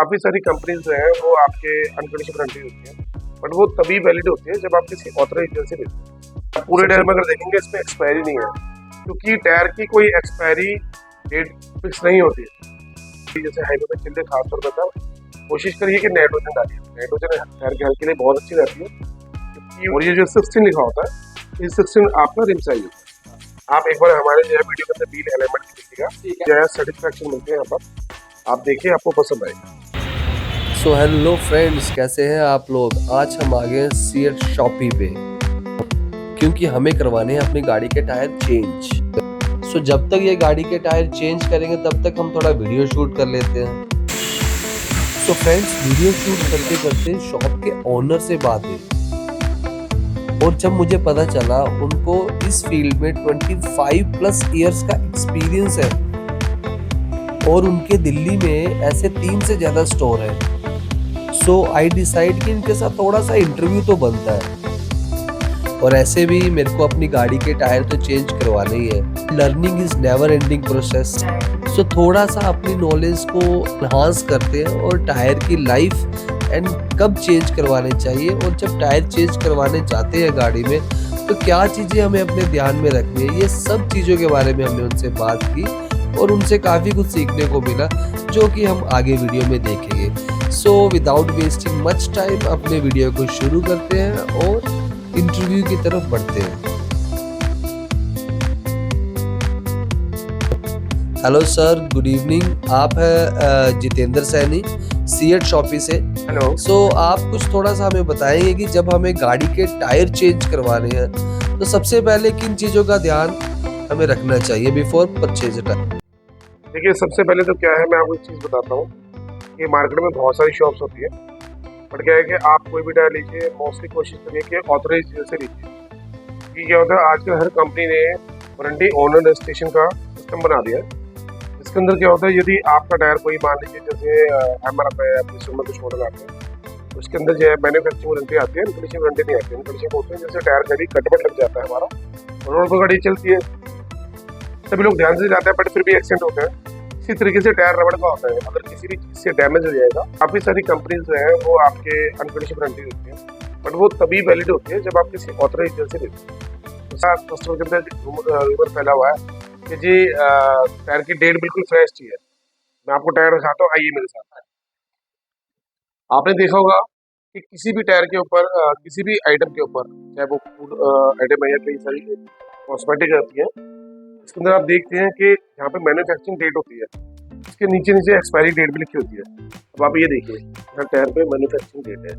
काफ़ी सारी कंपनीज जो है वो आपके अनकंडीशनल वारंटी देती है, बट वो तभी वैलिड होती है जब आप किसी ऑथराइज्ड एजेंसी से लेते हैं। पूरे टायर में अगर देखेंगे इसमें एक्सपायरी नहीं है, क्योंकि टायर की कोई एक्सपायरी डेट फिक्स नहीं होती है। जैसे हाईवे पे चलते खासतौर पर कोशिश करिए कि नाइट्रोजन डालिए। नाइट्रोजन टायर के हेल्थ के लिए बहुत अच्छी रहती है, क्योंकि और ये जो 16 लिखा होता है, इस 16 आपका रिम साइज होता है। आप एक बार हमारे जो है वीडियो के अंदर व्हील एलिमेंट देखिएगा, जो है सेटिस्फैक्शन मिलते हैं यहाँ पर, आप देखिए आपको पसंद आएगा। सो हेलो फ्रेंड्स, कैसे हैं आप लोग। आज हम आ गए सीएट शॉपी पे, क्योंकि हमें करवाने हैं अपनी गाड़ी के टायर चेंज। सो जब तक ये गाड़ी के टायर चेंज करेंगे तब तक हम थोड़ा वीडियो शूट कर लेते हैं। सो फ्रेंड्स, वीडियो शूट करते करते शॉप के ओनर से बात हुई, और जब मुझे पता चला उनको इस फील्ड में 25 प्लस इयर्स का एक्सपीरियंस है, और उनके दिल्ली में ऐसे 3 से ज्यादा स्टोर है। सो आई डिसाइड कि इनके साथ थोड़ा सा इंटरव्यू तो बनता है, और ऐसे भी मेरे को अपनी गाड़ी के टायर तो चेंज करवाने ही है। Learning is never ending process. So थोड़ा सा अपनी नॉलेज को एनहांस करते हैं, और टायर की लाइफ एंड कब चेंज करवाने चाहिए, और जब टायर चेंज करवाने जाते हैं गाड़ी में तो क्या चीज़ें हमें अपने ध्यान में रखनी है, ये सब चीज़ों के बारे में हमने उनसे बात की, और उनसे काफ़ी कुछ सीखने को मिला, जो कि हम आगे वीडियो में देखेंगे। So without wasting much time अपने वीडियो को शुरू करते हैं और इंटरव्यू की तरफ बढ़ते हैं। Hello sir, good evening. आप हैं जितेंद्र सैनी, सीएट शॉपी से। हेलो। सो आप कुछ थोड़ा सा हमें बताएंगे कि जब हमें गाड़ी के टायर चेंज करवाने हैं तो सबसे पहले किन चीज़ों का ध्यान हमें रखना चाहिए बिफोर परचेज टायर। देखिए, सबसे पहले तो क्या है, मैं आपको एक चीज़ बताता हूँ कि मार्केट में बहुत सारी शॉप्स होती है, बट क्या है कि आप कोई भी टायर लीजिए, मोस्टली कोशिश करिए कि ऑथराइज्ड से लीजिए। क्योंकि क्या होता है, आजकल हर कंपनी ने वारंटी ऑनर रजिस्ट्रेशन का सिस्टम बना दिया है। इसके अंदर क्या होता है, यदि आपका टायर कोई मान लीजिए जैसे MRF है, अपने में कुछ मॉडल आते हैं, तो उसके अंदर जो है मैन्युफैक्चरिंग वारंटी आती है, अनकंडीशनल वारंटी नहीं आती है। अनकंडीशनल होते हैं जैसे टायर कभी कटवट लग जाता है हमारा, रोड पर गाड़ी चलती है, सभी लोग ध्यान से जाते हैं, बट फिर भी एक्सीडेंट होते हैं। इसी तरीके से टायर रबड़ का होता है, अगर किसी भी चीज़ से डैमेज हो जाएगा, काफ़ी सारी कंपनीज जो है वो आपके अनकंडीशनल वारंटी देती है, बट वो तभी वैलिड होती है जब आप किसी ऑथराइज्ड एजेंसी से लेते हैं। तो कस्टमर के अंदर रूमर फैला हुआ है कि जी टायर की डेट बिल्कुल फ्रेश चाहिए। मैं आपको टायर दिखाता हूँ, आइए मेरे साथ। आपने देखा होगा कि किसी भी टायर के ऊपर किसी भी आइटम के ऊपर, चाहे वो फूड आइटम है या कई सारी कॉस्मेटिक आती है, इसके अंदर आप देखते हैं कि यहाँ पे मैन्युफैक्चरिंग डेट होती है, इसके नीचे नीचे एक्सपायरी डेट भी लिखी होती है। अब आप ये देखिए, यहाँ टायर पे मैन्युफैक्चरिंग डेट है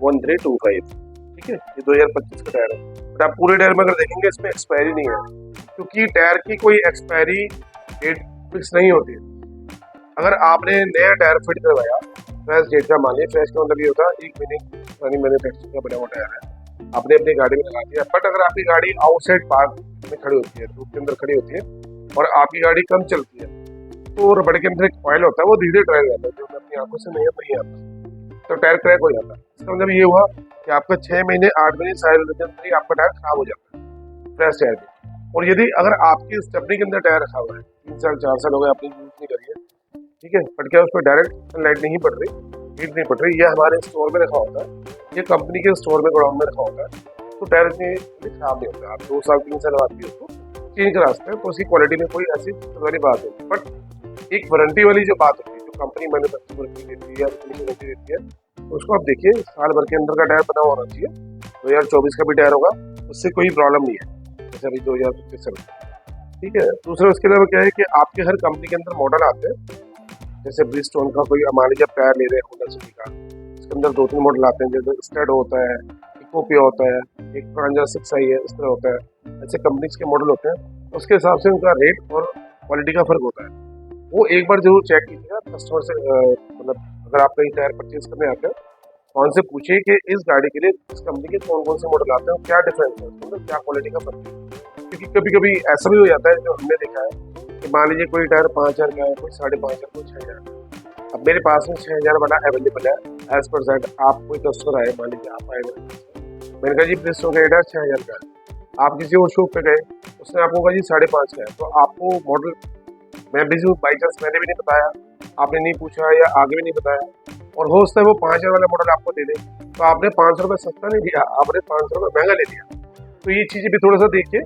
1325, ठीक है, ये 2025 का टायर है। बट आप पूरे टायर में अगर देखेंगे इसमें एक्सपायरी नहीं है, क्योंकि टायर की कोई एक्सपायरी डेट फिक्स नहीं होती है। अगर आपने नया टायर फिट करवाया फ्रेश डेट का, मानिए फ्रेश का मतलब ये होता है 1 महीने पुरानी मैन्युफैक्चरिंग का बना हुआ टायर है, आपने अपनी गाड़ी में लगा दिया। बट अगर आपकी गाड़ी आउटसाइड पार्क में खड़ी होती है, धूप के अंदर खड़ी होती है, और आपकी गाड़ी कम चलती है, तो रबड़ के अंदर एक ऑयल होता है, वो धीरे ड्राई हो जाता है, जो अपनी आंखों से नहीं आता, तो टायर क्रैक हो जाता है। इसका मतलब ये हुआ कि आपका 6 महीने 8 महीने सारे आपका टायर खराब हो जाता है फ्रेश टायर में। और यदि अगर आपकी स्टेपनी के अंदर टायर रखा हुआ है, 3 साल 4 साल हो गए आपने यूज नहीं करी है, ठीक है, बट क्या उस पर डायरेक्ट सनलाइट नहीं पड़ रही, हीट नहीं पड़ रही, ये हमारे स्टोर में रखा होता है, ये कंपनी के स्टोर में गोडाउन में रखा होता है, तो टायर इतनी खराब नहीं होता। आप 2 साल 3 साल बाद भी उसको चेंज करा सकते हैं, तो उसकी क्वालिटी में कोई ऐसी वाली बात नहीं। बट एक वारंटी वाली जो बात होती है, जो कंपनी मैन्युफैक्चरिंग वारंटी देती है या वारंटी देती है, तो उसको आप देखिए साल भर के अंदर का टायर बना होना चाहिए। 2024 का भी टायर होगा, उससे कोई प्रॉब्लम नहीं है, जैसे अभी 2025 चल रहा है, ठीक है। दूसरा उसके अलावा क्या है कि आपके हर कंपनी के अंदर मॉडल आते हैं, जैसे ब्रिजस्टोन का कोई मान लीजिए टायर ले रहे हैं होंडा सिटी का, इसके अंदर 2-3 मॉडल आते हैं, जैसे स्टड होता है, इकोपिया होता है, एक फ्रांजा 6i है, इस तरह होता है। ऐसे कंपनीज के मॉडल होते हैं, उसके हिसाब से उनका रेट और क्वालिटी का फर्क होता है। वो एक बार जरूर चेक कीजिएगा कस्टमर से, मतलब अगर आप कहीं टायर परचेज करने आते हैं तो उनसे पूछिए कि इस गाड़ी के लिए इस कंपनी के कौन कौन से मॉडल आते हैं, क्या डिफरेंस है, मतलब क्या क्वालिटी का फर्क है। क्योंकि कभी कभी ऐसा भी हो जाता है, जो हमने देखा है कि मान लीजिए कोई टायर 5000 का है, कोई 5,500, कोई 6,000। अब मेरे पास में 6,000 वाला अवेलेबल है एज पर सेट। आप कोई कस्टमर आए, मान लीजिए आप आए, मैंने कहा जी ब्रिजस्टोन का रेट 6,000 का है। आप किसी और शॉप पे गए, उसने आपको कहा जी 5,500 का है, तो आपको मॉडल मैं बिजी हूँ, बाई चांस मैंने भी नहीं बताया, आपने नहीं पूछा या आगे भी नहीं बताया, और हो सकता है वो 5,000 वाला मॉडल आपको दे दे, तो आपने 500 रुपये सस्ता नहीं दिया, आपने 500 रुपये महंगा ले लिया। तो ये चीज़ें भी थोड़ा सा देखिए।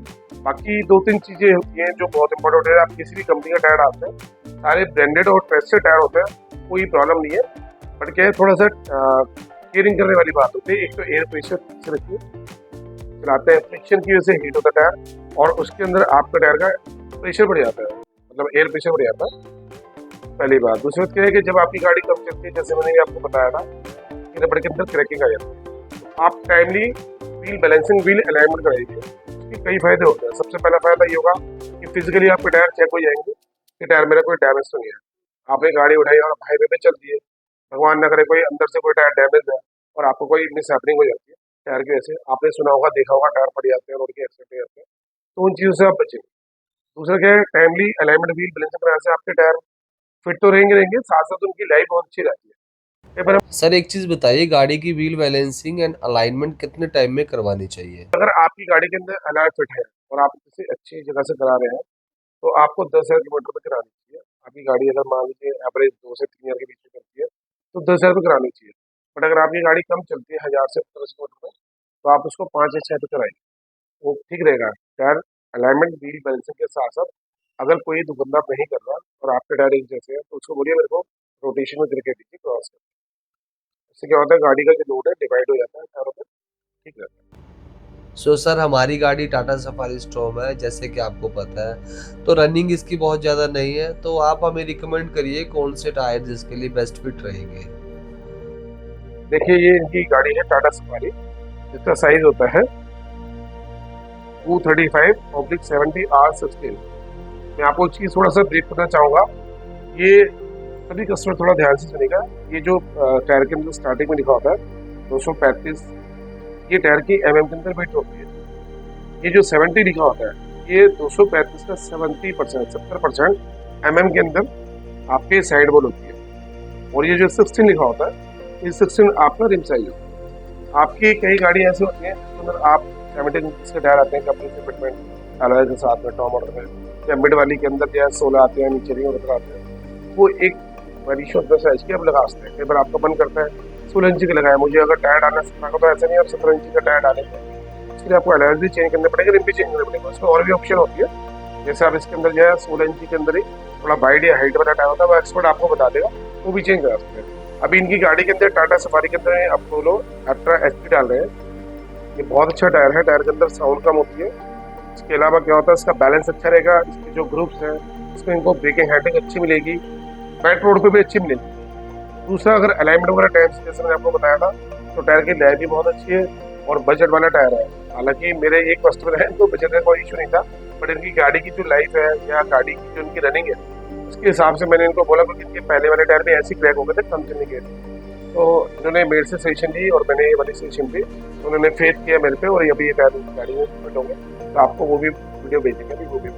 बाकी 2-3 चीज़ें होती हैं जो बहुत इंपॉर्टेंट है। आप किसी भी कंपनी का टायर आते हैं, सारे ब्रांडेड और ट्रस्टेड टायर होते हैं, कोई प्रॉब्लम नहीं है। बट क्या है, थोड़ा सा केयरिंग करने वाली बात होती है। एक तो एयर प्रेशर से रखिए, चलाते हैं फ्रिक्शन की वजह से हीट होता है टायर, और उसके अंदर आपका टायर का प्रेशर बढ़ जाता है, मतलब एयर प्रेशर बढ़ जाता है, पहली बात। दूसरी बात क्या है कि जब आपकी गाड़ी कम चलती है, जैसे मैंने आपको बताया था कि रबड़ के अंदर क्रैकिंग आ जाती है, आप timely wheel balancing, wheel alignment कराइए। उसके कई फायदे होते हैं। सबसे पहला फायदा ये होगा कि फिजिकली आपके टायर चेक हो जाएंगे कि टायर मेरा कोई डैमेज तो नहीं है। आपने गाड़ी उठाई और हाईवे पे चल दी है, भगवान न करे कोई अंदर से कोई टायर डैमेज है और आपको कोई मिस हैपनिंग हो जाती है टायर की वजह से, आपने सुना होगा, देखा होगा, टायर फट जाते हैं, रोड के एक्सीडेंट हो जाते हैं, तो उन चीज़ों से आप बचेंगे। दूसरा क्या है, टाइमली अलाइनमेंट, व्हील बैलेंसिंग कराने से आपके टायर फिट तो रहेंगे, साथ साथ उनकी लाइफ बहुत अच्छी रहती है। सर एक चीज बताइए, गाड़ी की व्हील बैलेंसिंग एंड अलाइनमेंट कितने टाइम में करवानी चाहिए? अगर आपकी गाड़ी के अंदर अलाय फिट है और आप किसी अच्छी जगह से करा रहे हैं, तो आपको 10,000 किलोमीटर पर करानी चाहिए। आपकी गाड़ी अगर मान लीजिए एवरेज 2 से 3 हज़ार के बीच में करती है, तो 10,000 पे करानी चाहिए। बट अगर आपकी गाड़ी कम चलती है, 1,000 से 1500 किलोमीटर में, तो आप उसको 5 या 6 पे कराइए, वो ठीक रहेगा। टायर अलाइनमेंट, व्हील बैलेंसिंग के साथ साथ अगर कोई दुकानदार नहीं कर रहा और आपके टायर एक जैसे हैं, तो उसको बोलिए मेरे को रोटेशन में करके दीजिए, क्रॉस कर। इससे क्या होता है, गाड़ी का जो लोड है डिवाइड हो जाता है टायरों पर, ठीक रहता है। सो सर हमारी गाड़ी टाटा सफारी स्टॉर्म है, जैसे कि आपको पता है, तो रनिंग इसकी बहुत ज़्यादा नहीं है, तो आप हमें रिकमेंड करिए कौन से टायर जिसके लिए बेस्ट फिट रहेंगे। देखिए, ये इनकी गाड़ी है टाटा सफारी, जिसका साइज होता है 235/70 R16। मैं आपको एक चीज़ थोड़ा सा ब्रीफ करना चाहूँगा, ये सभी कस्टमर थोड़ा ध्यान से सुनेगा। ये जो टायर के अंदर स्टार्टिंग में लिखा होता है 235, ये टायर की mm के अंदर वेट होती है। ये जो 70 लिखा होता है, ये 235 का 70% mm के अंदर आपके साइड वॉल होती है। और ये जो 16 लिखा होता है, ये 16 आपका रिम साइज होता है। आपकी कई गाड़ी ऐसी होती है जिसके अंदर आप 17 इंच के टायर आते हैं कंपनी से फिटमेंट अलॉय के साथ में, टॉप मॉडल में, या मिड वाली के अंदर जो है 16 आते हैं, नीचे रिंग उतर आते हैं। वो एक वेरिएशन होता है साइज की, आप लगा सकते हैं। कई बार आपका मन करता है 16 इंच का लगाया, मुझे अगर टायर डालना सीखना तो ऐसा नहीं, आप 17 इंच का टायर डालेंगे, उसके लिए आपको अलॉय भी चेंज करने पड़ेगा, रिम भी चेंज करना पड़ेगा। उसमें और भी ऑप्शन होती है, जैसे आप इसके अंदर जो है 16 इंच के अंदर ही थोड़ा वाइड या हाइट वाला टायर होता है, वो एक्सपर्ट आपको बता देगा, वो भी चेंज करा सकते हैं। अभी इनकी गाड़ी के अंदर टाटा सफारी के अंदर अपोलो अल्ट्रा HP डाल रहे हैं। ये बहुत अच्छा टायर है, टायर के अंदर साउंड कम होती है। इसके अलावा क्या होता है, इसका बैलेंस अच्छा रहेगा, इसके जो ग्रुप्स हैं इसमें इनको ब्रेकिंग हैंडलिंग अच्छी मिलेगी, बैट रोड पे भी अच्छी मिलेगी। दूसरा, अगर अलाइनमेंट वगैरह टायर जैसे मैंने आपको बताया था, तो टायर की लाइफ भी बहुत अच्छी है और बजट वाला टायर है। हालांकि मेरे एक कस्टमर है तो बजट का कोई इशू नहीं था, बट इनकी गाड़ी की जो लाइफ है या गाड़ी की जो इनकी रनिंग है, उसके हिसाब से मैंने इनको बोला, क्योंकि इनके पहले वाले टायर भी ऐसे क्रैक हो गए थे कम चलने के, तो इन्होंने मेरे से सजेशन ली और मैंने ये वाली सजेशन दी, तो उन्होंने फेथ किया मेरे पे, और अभी ये टायर गाड़ी में फिट होंगे। तो आपको वो भी वीडियो भेजेंगे, अभी वो भी।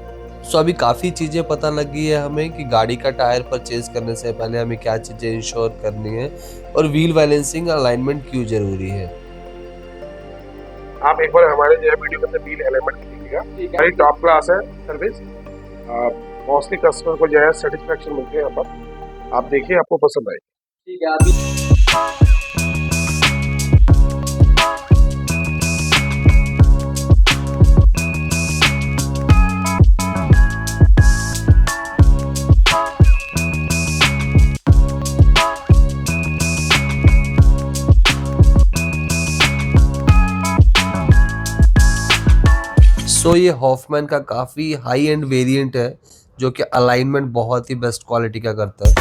सो अभी काफ़ी चीज़ें पता लगी है हमें कि गाड़ी का टायर परचेज करने से पहले हमें क्या चीज़ें इंश्योर करनी है और व्हील बैलेंसिंग अलाइनमेंट क्यों ज़रूरी है। आप एक बार हमारे जो है वीडियो के अंदर व्हील अलाइनमेंट देखिएगा, हमारी टॉप क्लास है सर्विस, मोस्टली कस्टमर को जो है सेटिस्फेक्शन मिलती है यहाँ पर। आप देखिए, आपको पसंद आएगी। ठीक है अभी सो ये हॉफमैन का काफ़ी हाई एंड वेरिएंट है जो कि अलाइनमेंट बहुत ही बेस्ट क्वालिटी का करता है।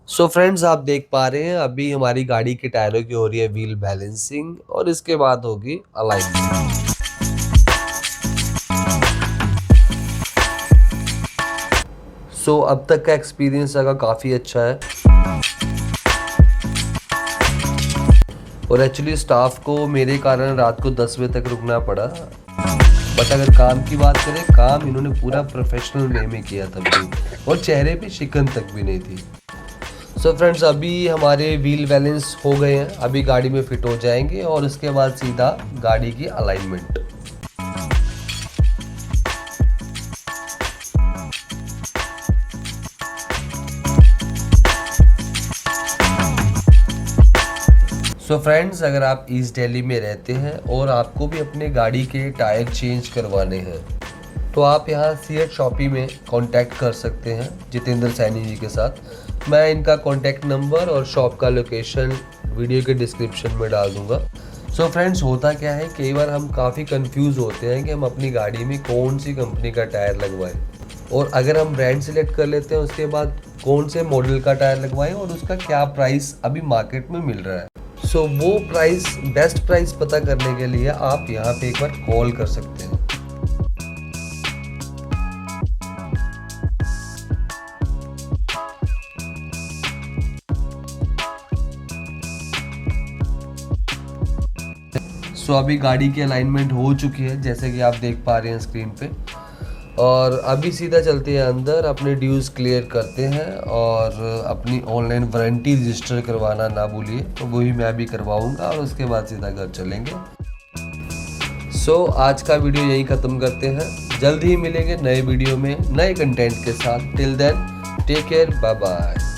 सो फ्रेंड्स आप देख पा रहे हैं अभी हमारी गाड़ी के टायरों की हो रही है व्हील बैलेंसिंग और इसके बाद होगी अलाइनमेंट। सो अब तक का एक्सपीरियंस लगा काफ़ी अच्छा है और एक्चुअली स्टाफ को मेरे कारण रात को 10 बजे तक रुकना पड़ा। बट अगर काम की बात करें, काम इन्होंने पूरा प्रोफेशनल वे में किया था भाई, और चेहरे पे शिकन तक भी नहीं थी। सो फ्रेंड्स, अभी हमारे व्हील बैलेंस हो गए हैं, अभी गाड़ी में फिट हो जाएंगे और उसके बाद सीधा गाड़ी की अलाइनमेंट। सो फ्रेंड्स, अगर आप ईस्ट दिल्ली में रहते हैं और आपको भी अपने गाड़ी के टायर चेंज करवाने हैं तो आप यहाँ सीएट शॉपी में कांटेक्ट कर सकते हैं जितेंद्र सैनी जी के साथ। मैं इनका कांटेक्ट नंबर और शॉप का लोकेशन वीडियो के डिस्क्रिप्शन में डाल दूंगा। सो फ्रेंड्स, होता क्या है, कई बार हम काफ़ी कंफ्यूज होते हैं कि हम अपनी गाड़ी में कौन सी कंपनी का टायर लगवाएं, और अगर हम ब्रांड सिलेक्ट कर लेते हैं उसके बाद कौन से मॉडल का टायर लगवाएं और उसका क्या प्राइस अभी मार्केट में मिल रहा है। सो वो प्राइस, बेस्ट प्राइस पता करने के लिए आप यहाँ पे एक बार कॉल कर सकते हैं। सो अभी गाड़ी की अलाइनमेंट हो चुकी है जैसे कि आप देख पा रहे हैं स्क्रीन पे, और अभी सीधा चलते हैं अंदर, अपने ड्यूज़ क्लियर करते हैं और अपनी ऑनलाइन वारंटी रजिस्टर करवाना ना भूलिए, तो वही मैं भी करवाऊंगा और उसके बाद सीधा घर चलेंगे। सो आज का वीडियो यहीं ख़त्म करते हैं, जल्द ही मिलेंगे नए वीडियो में नए कंटेंट के साथ। Till then take care, bye bye.